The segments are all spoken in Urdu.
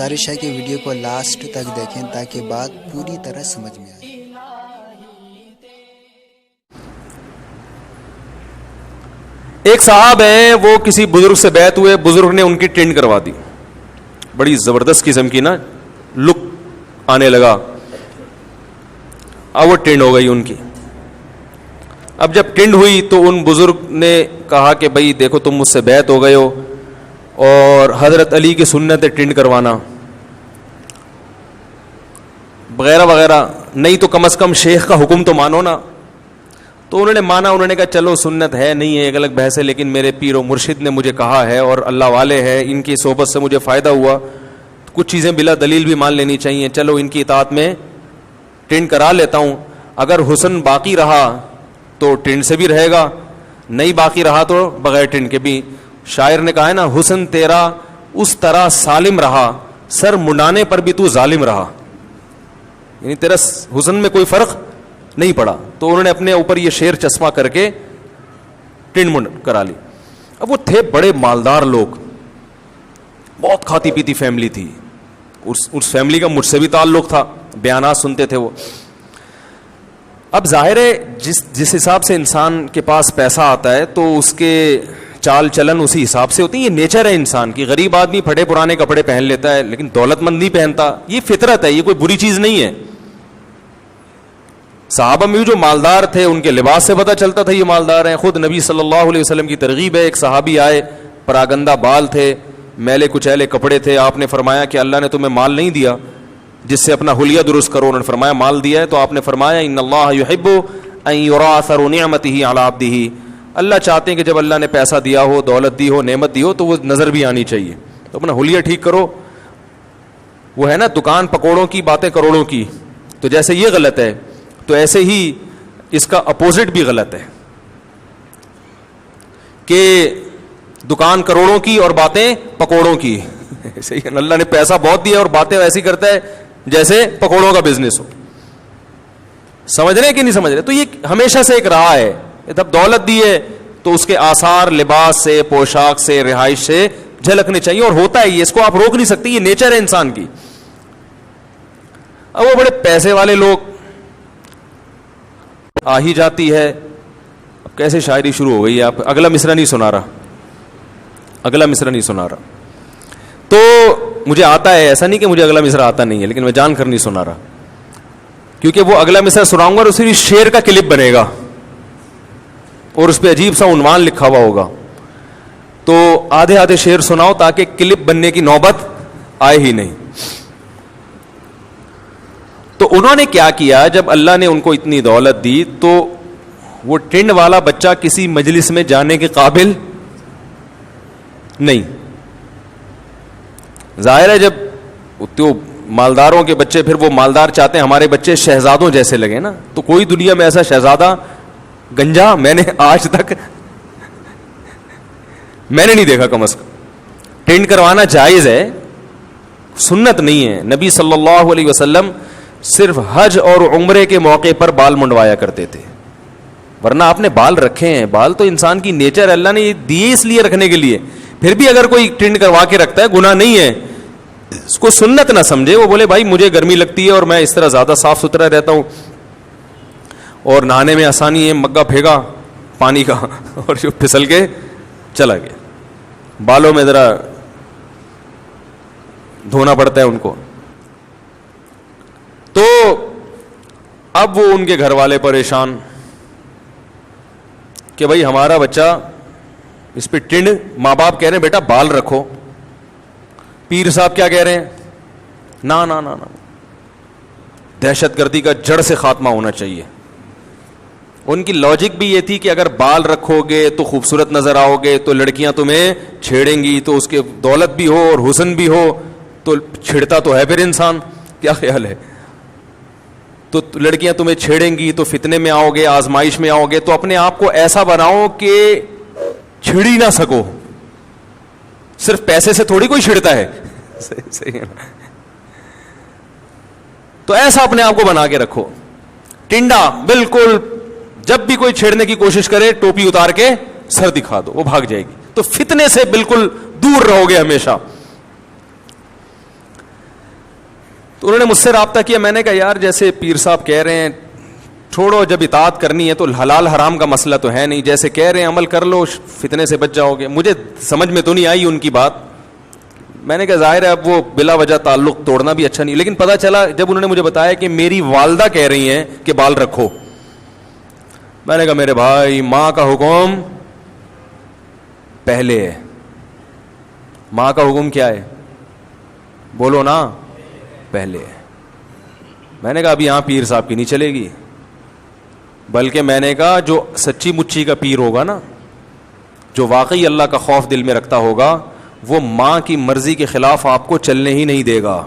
گزارش ہے کہ ویڈیو کو لاسٹ تک دیکھیں تاکہ بات پوری طرح سمجھ میں آئے۔ ایک صاحب ہیں، وہ کسی بزرگ سے بیعت ہوئے، بزرگ نے ان کی ٹینڈ کروا دی، بڑی زبردست قسم کی نا لک آنے لگا، اب وہ ٹینڈ ہو گئی ان کی۔ اب جب ٹینڈ ہوئی تو ان بزرگ نے کہا کہ بھائی دیکھو تم مجھ سے بیعت ہو گئے ہو اور حضرت علی کی سنت ہے ٹینڈ کروانا وغیرہ وغیرہ، نہیں تو کم از کم شیخ کا حکم تو مانو نا۔ تو انہوں نے مانا، انہوں نے کہا چلو سنت ہے نہیں ہے ایک الگ بحث ہے، لیکن میرے پیر و مرشد نے مجھے کہا ہے اور اللہ والے ہیں، ان کی صحبت سے مجھے فائدہ ہوا، کچھ چیزیں بلا دلیل بھی مان لینی چاہیے، چلو ان کی اطاعت میں ٹینڈ کرا لیتا ہوں، اگر حسن باقی رہا تو ٹینڈ سے بھی رہے گا، نہیں باقی رہا تو بغیر ٹینڈ کے بھی۔ شاعر نے کہا ہے نا، حسن تیرا اس طرح سالم رہا، سر منڈانے پر بھی تو ظالم رہا، یعنی تیرا حسن میں کوئی فرق نہیں پڑا۔ تو انہوں نے اپنے اوپر یہ شعر چسپاں کر کے ٹینڈ منڈ کرا لی۔ اب وہ تھے بڑے مالدار لوگ، بہت کھاتی پیتی فیملی تھی، اس فیملی کا مجھ سے بھی تعلق تھا، بیانات سنتے تھے وہ۔ اب ظاہر ہے جس حساب سے انسان کے پاس پیسہ آتا ہے تو اس کے چال چلن اسی حساب سے ہوتی ہے، یہ نیچر ہے انسان کی۔ غریب آدمی پھٹے پرانے کپڑے پہن لیتا ہے لیکن دولت مند نہیں پہنتا، یہ فطرت ہے، یہ کوئی بری چیز نہیں ہے۔ صحابہ میں جو مالدار تھے ان کے لباس سے پتہ چلتا تھا یہ مالدار ہیں، خود نبی صلی اللہ علیہ وسلم کی ترغیب ہے۔ ایک صحابی آئے، پراگندہ بال تھے، میلے کچیلے کپڑے تھے، آپ نے فرمایا کہ اللہ نے تمہیں مال نہیں دیا جس سے اپنا حلیہ درست کرو، انہوں نے فرمایا مال دیا ہے، تو آپ نے فرمایا ان اللہ یحب ان یری اثر نعمتہ علی عبدہ، اللہ چاہتے ہیں کہ جب اللہ نے پیسہ دیا ہو، دولت دی ہو، نعمت دی ہو تو وہ نظر بھی آنی چاہیے، تو اپنا حلیہ ٹھیک کرو۔ وہ ہے نا دکان پکوڑوں کی باتیں کروڑوں کی، تو جیسے یہ غلط ہے تو ایسے ہی اس کا اپوزٹ بھی غلط ہے کہ دکان کروڑوں کی اور باتیں پکوڑوں کی۔ اللہ نے پیسہ بہت دیا اور باتیں ایسی کرتا ہے جیسے پکوڑوں کا بزنس ہو۔ سمجھ رہے ہیں کہ نہیں سمجھ رہے؟ تو یہ ہمیشہ سے ایک راہ ہے، جب دولت دی ہے تو اس کے آثار لباس سے، پوشاک سے، رہائش سے جھلکنے چاہیے، اور ہوتا ہے یہ، اس کو آپ روک نہیں سکتے، یہ نیچر ہے انسان کی۔ اب وہ بڑے پیسے والے لوگ، آ ہی جاتی ہے، اب کیسے شاعری شروع ہو گئی ہے، آپ اگلا مصرع نہیں سنا رہا، اگلا مصرع نہیں سنا رہا، تو مجھے آتا ہے، ایسا نہیں کہ مجھے اگلا مصرع آتا نہیں ہے، لیکن میں جان کر نہیں سنا رہا، کیونکہ وہ اگلا مصرع سناؤں گا اور اسی شعر کا کلپ بنے گا اور اس پہ عجیب سا عنوان لکھا ہوا ہوگا، تو آدھے آدھے شعر سناؤ تاکہ کلپ بننے کی نوبت آئے ہی نہیں۔ تو انہوں نے کیا کیا، جب اللہ نے ان کو اتنی دولت دی تو وہ ٹینڈ والا بچہ کسی مجلس میں جانے کے قابل نہیں۔ ظاہر ہے جب تو مالداروں کے بچے، پھر وہ مالدار چاہتے ہیں ہمارے بچے شہزادوں جیسے لگے نا، تو کوئی دنیا میں ایسا شہزادہ گنجا میں نے آج تک میں نے نہیں دیکھا، کم از کم۔ ٹینڈ کروانا جائز ہے، سنت نہیں ہے۔ نبی صلی اللہ علیہ وسلم صرف حج اور عمرے کے موقع پر بال منڈوایا کرتے تھے، ورنہ آپ نے بال رکھے ہیں، بال تو انسان کی نیچر ہے، اللہ نے یہ دیے اس لیے رکھنے کے لیے۔ پھر بھی اگر کوئی ٹینڈ کروا کے رکھتا ہے گناہ نہیں ہے، اس کو سنت نہ سمجھے، وہ بولے بھائی مجھے گرمی لگتی ہے اور میں اس طرح زیادہ صاف ستھرا رہتا ہوں اور نہانے میں آسانی ہے، مگا پھینکا پانی کا اور جو پھسل کے چلا گیا، بالوں میں ذرا دھونا پڑتا ہے ان کو۔ تو اب وہ ان کے گھر والے پریشان کہ بھائی ہمارا بچہ اس پہ ٹینڈ، ماں باپ کہہ رہے ہیں بیٹا بال رکھو، پیر صاحب کیا کہہ رہے ہیں، نا نا نا نا، دہشت گردی کا جڑ سے خاتمہ ہونا چاہیے۔ ان کی لاجک بھی یہ تھی کہ اگر بال رکھو گے تو خوبصورت نظر آؤ گے تو لڑکیاں تمہیں چھیڑیں گی، تو اس کے دولت بھی ہو اور حسن بھی ہو تو چھڑتا تو ہے پھر انسان، کیا خیال ہے؟ تو لڑکیاں تمہیں چھیڑیں گی تو فتنے میں آؤ گے، آزمائش میں آؤ گے، تو اپنے آپ کو ایسا بناؤ کہ چھڑ ہی نہ سکو۔ صرف پیسے سے تھوڑی کوئی چھڑتا ہے، صحیح ہے نا؟ تو ایسا اپنے آپ کو بنا کے رکھو، ٹنڈا بالکل، جب بھی کوئی چھیڑنے کی کوشش کرے ٹوپی اتار کے سر دکھا دو، وہ بھاگ جائے گی، تو فتنے سے بالکل دور رہو گے ہمیشہ۔ تو انہوں نے مجھ سے رابطہ کیا. میں نے کہا یار جیسے پیر صاحب کہہ رہے ہیں چھوڑو, جب اطاعت کرنی ہے تو حلال حرام کا مسئلہ تو ہے نہیں, جیسے کہہ رہے ہیں عمل کر لو, فتنے سے بچ جاؤ گے. مجھے سمجھ میں تو نہیں آئی ان کی بات. میں نے کہا ظاہر ہے اب وہ بلا وجہ تعلق توڑنا بھی اچھا نہیں, لیکن پتہ چلا جب انہوں نے مجھے بتایا کہ میری والدہ کہہ رہی ہیں کہ بال رکھو, میں نے کہا میرے بھائی ماں کا حکم پہلے ہے. ماں کا حکم کیا ہے بولو نا, پہلے ہے. میں نے کہا ابھی یہاں پیر صاحب کی نہیں چلے گی, بلکہ میں نے کہا جو سچی مچی کا پیر ہوگا نا, جو واقعی اللہ کا خوف دل میں رکھتا ہوگا, وہ ماں کی مرضی کے خلاف آپ کو چلنے ہی نہیں دے گا.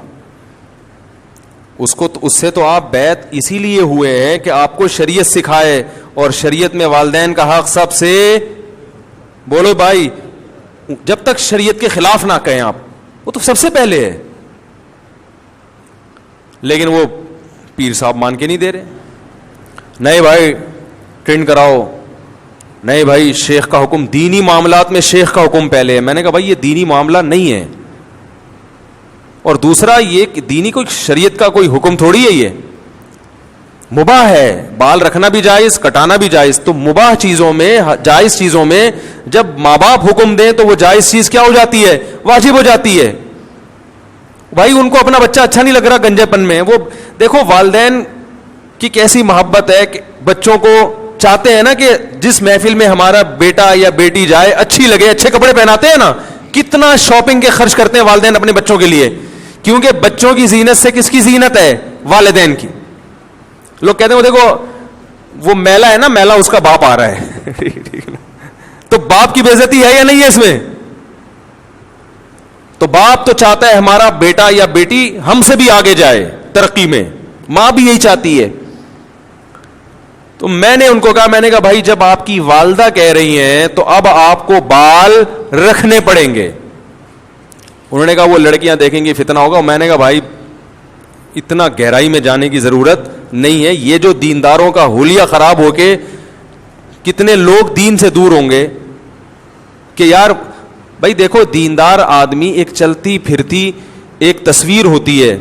اس سے تو آپ بیعت اسی لیے ہوئے ہیں کہ آپ کو شریعت سکھائے, اور شریعت میں والدین کا حق سب سے, بولو بھائی, جب تک شریعت کے خلاف نہ کہیں آپ, وہ تو سب سے پہلے ہے. لیکن وہ پیر صاحب مان کے نہیں دے رہے. نہیں بھائی ٹرینڈ کراؤ, نہیں بھائی شیخ کا حکم, دینی معاملات میں شیخ کا حکم پہلے ہے. میں نے کہا بھائی یہ دینی معاملہ نہیں ہے, اور دوسرا یہ کہ دینی کوئی شریعت کا کوئی حکم تھوڑی ہے, یہ مباح ہے. بال رکھنا بھی جائز, کٹانا بھی جائز. تو مباح چیزوں میں, جائز چیزوں میں جب ماں باپ حکم دیں تو وہ جائز چیز کیا ہو جاتی ہے, واجب ہو جاتی ہے. بھائی ان کو اپنا بچہ اچھا نہیں لگ رہا گنجے پن میں, وہ دیکھو والدین کی کیسی محبت ہے کہ بچوں کو چاہتے ہیں نا کہ جس محفل میں ہمارا بیٹا یا بیٹی جائے اچھی لگے, اچھے کپڑے پہناتے ہیں نا, کتنا شاپنگ کے خرچ کرتے ہیں والدین اپنے بچوں کے لیے, کیونکہ بچوں کی زینت سے کس کی زینت ہے, والدین کی. لوگ کہتے ہیں وہ دیکھو وہ میلا ہے نا, میلا اس کا باپ آ رہا ہے تو باپ کی بے عزتی ہے یا نہیں ہے اس میں؟ تو باپ تو چاہتا ہے ہمارا بیٹا یا بیٹی ہم سے بھی آگے جائے ترقی میں, ماں بھی یہی چاہتی ہے. تو میں نے ان کو کہا, میں نے کہا بھائی جب آپ کی والدہ کہہ رہی ہیں تو اب آپ کو بال رکھنے پڑیں گے. انہوں نے کہا وہ لڑکیاں دیکھیں گی فتنہ ہوگا. میں نے کہا بھائی اتنا گہرائی میں جانے کی ضرورت نہیں ہے. یہ جو دینداروں کا حلیہ خراب ہو کے کتنے لوگ دین سے دور ہوں گے کہ یار بھائی دیکھو دیندار آدمی ایک چلتی پھرتی ایک تصویر ہوتی ہے,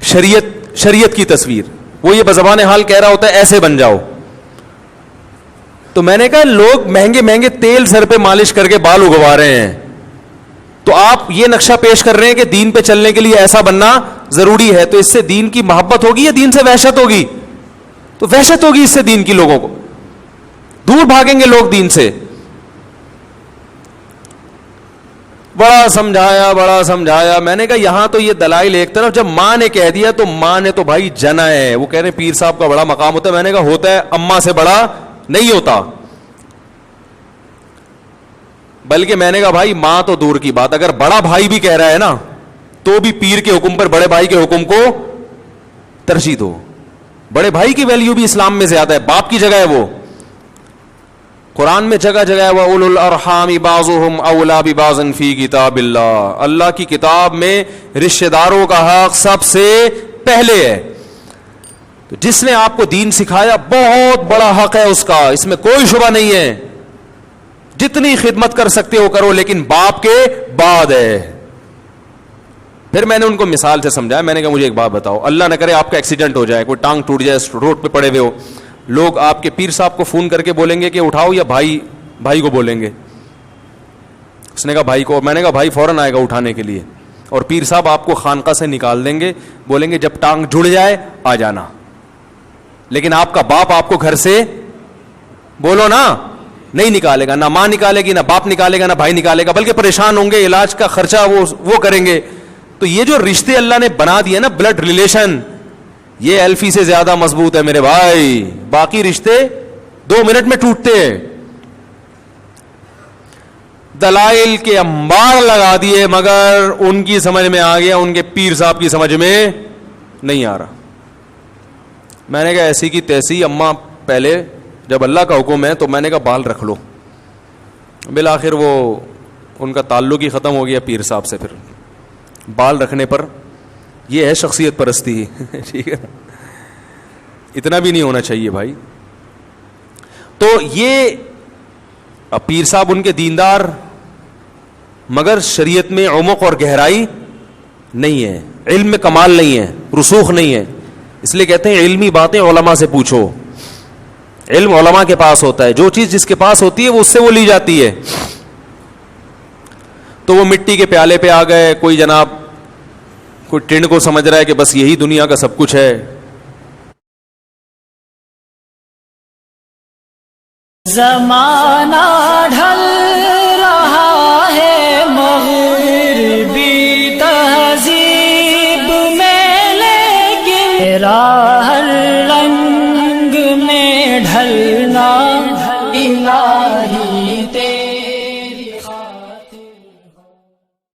شریعت کی تصویر. وہ یہ بزبان حال کہہ رہا ہوتا ہے ایسے بن جاؤ. تو میں نے کہا لوگ مہنگے مہنگے تیل سر پہ مالش کر کے بال اگوا رہے ہیں, تو آپ یہ نقشہ پیش کر رہے ہیں کہ دین پہ چلنے کے لیے ایسا بننا ضروری ہے. تو اس سے دین کی محبت ہوگی یا دین سے وحشت ہوگی؟ تو وحشت ہوگی اس سے دین کی. لوگوں کو دور بھاگیں گے لوگ دین سے. بڑا سمجھایا میں نے کہا یہاں تو یہ دلائل ایک طرف, جب ماں نے کہہ دیا تو ماں نے تو بھائی جنا ہے. وہ کہہ رہے ہیں پیر صاحب کا بڑا مقام ہوتا ہے. میں نے کہا ہوتا ہے, اماں سے بڑا نہیں ہوتا. بلکہ میں نے کہا بھائی ماں تو دور کی بات, اگر بڑا بھائی بھی کہہ رہا ہے نا تو بھی پیر کے حکم پر بڑے بھائی کے حکم کو ترجیح دو. بڑے بھائی کی ویلیو بھی اسلام میں زیادہ ہے, باپ کی جگہ ہے وہ. قرآن میں جگہ جگہ وَأُولُو الْأَرْحَامِ بَعْضُهُمْ أَوْلَىٰ بِبَعْضٍ فِي کتاب اللہ. اللہ کی کتاب میں رشتہ داروں کا حق سب سے پہلے ہے. تو جس نے آپ کو دین سکھایا بہت بڑا حق ہے اس کا, اس میں کوئی شبہ نہیں ہے. جتنی خدمت کر سکتے ہو کرو, لیکن باپ کے بعد ہے. پھر میں نے ان کو مثال سے سمجھایا. میں نے کہا مجھے ایک بات بتاؤ, اللہ نہ کرے آپ کا ایکسیڈنٹ ہو جائے, کوئی ٹانگ ٹوٹ جائے, روڈ پہ پڑے ہوئے ہو, لوگ آپ کے پیر صاحب کو فون کر کے بولیں گے کہ اٹھاؤ, یا بھائی کو بولیں گے؟ اس نے کہا بھائی کو. میں نے کہا بھائی فوراً آئے گا اٹھانے کے لیے, اور پیر صاحب آپ کو خانقاہ سے نکال دیں گے, بولیں گے جب ٹانگ جڑ جائے آ جانا. لیکن آپ کا باپ آپ کو گھر سے بولو نا نہیں نکالے گا, نہ ماں نکالے گی, نہ باپ نکالے گا, نہ بھائی نکالے گا, بلکہ پریشان ہوں گے, علاج کا خرچہ وہ کریں گے. تو یہ جو رشتے اللہ نے بنا دیے نا, بلڈ ریلیشن, یہ ایلفی سے زیادہ مضبوط ہے میرے بھائی. باقی رشتے 2 منٹ میں ٹوٹتے ہیں. دلائل کے انبار لگا دیے, مگر ان کی سمجھ میں آ گیا, ان کے پیر صاحب کی سمجھ میں نہیں آ رہا. میں نے کہا ایسی کی تیسی, اماں پہلے جب اللہ کا حکم ہے تو میں نے کہا بال رکھ لو. بالآخر وہ ان کا تعلق ہی ختم ہو گیا پیر صاحب سے. پھر بال رکھنے پر یہ ہے شخصیت پرستی. ٹھیک ہے, اتنا بھی نہیں ہونا چاہیے بھائی. تو یہ پیر صاحب ان کے دیندار, مگر شریعت میں عمق اور گہرائی نہیں ہے, علم میں کمال نہیں ہے, رسوخ نہیں ہے. اس لیے کہتے ہیں علمی باتیں علماء سے پوچھو. علم علماء کے پاس ہوتا ہے, جو چیز جس کے پاس ہوتی ہے وہ اس سے وہ لی جاتی ہے. تو وہ مٹی کے پیالے پہ آ گئے, کوئی جناب کوئی ٹنڈ کو سمجھ رہا ہے کہ بس یہی دنیا کا سب کچھ ہے. زمانہ